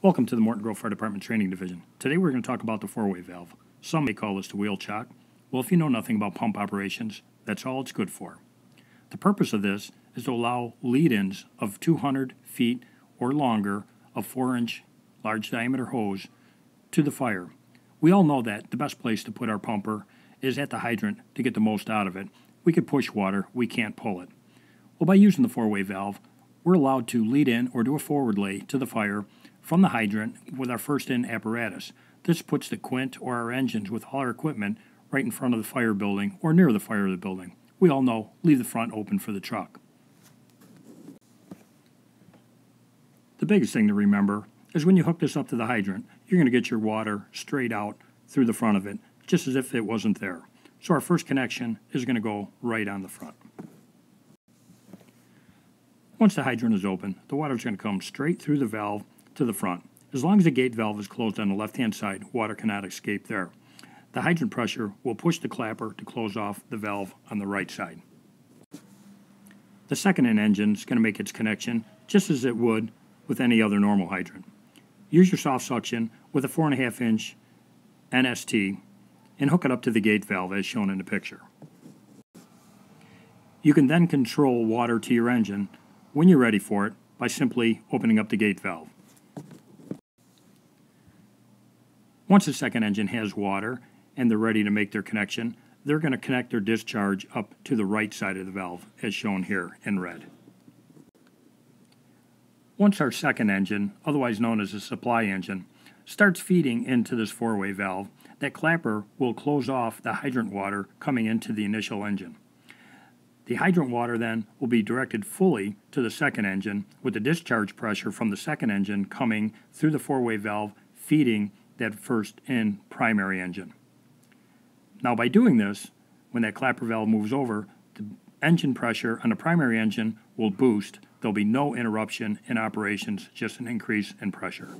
Welcome to the Morton Grove Fire Department Training Division. Today we're going to talk about the four-way valve. Some may call this the wheel chock. Well, if you know nothing about pump operations, that's all it's good for. The purpose of this is to allow lead-ins of 200 feet or longer of 4-inch large diameter hose to the fire. We all know that the best place to put our pumper is at the hydrant to get the most out of it. We could push water, we can't pull it. Well, by using the four-way valve, we're allowed to lead in or do a forward lay to the fire from the hydrant with our first in apparatus. This puts the quint or our engines with all our equipment right in front of the fire building or near the fire of the building. We all know, leave the front open for the truck. The biggest thing to remember is when you hook this up to the hydrant, you're going to get your water straight out through the front of it, just as if it wasn't there. So our first connection is going to go right on the front. Once the hydrant is open, the water is going to come straight through the valve to the front. As long as the gate valve is closed on the left-hand side, water cannot escape there. The hydrant pressure will push the clapper to close off the valve on the right side. The second-in engine is going to make its connection just as it would with any other normal hydrant. Use your soft suction with a 4.5-inch NST and hook it up to the gate valve as shown in the picture. You can then control water to your engine when you're ready for it by simply opening up the gate valve. Once the second engine has water and they're ready to make their connection, they're going to connect their discharge up to the right side of the valve as shown here in red. Once our second engine, otherwise known as a supply engine, starts feeding into this four-way valve, that clapper will close off the hydrant water coming into the initial engine. The hydrant water then will be directed fully to the second engine with the discharge pressure from the second engine coming through the four-way valve feeding that first in primary engine. Now by doing this, when that clapper valve moves over, the engine pressure on the primary engine will boost. There'll be no interruption in operations, just an increase in pressure.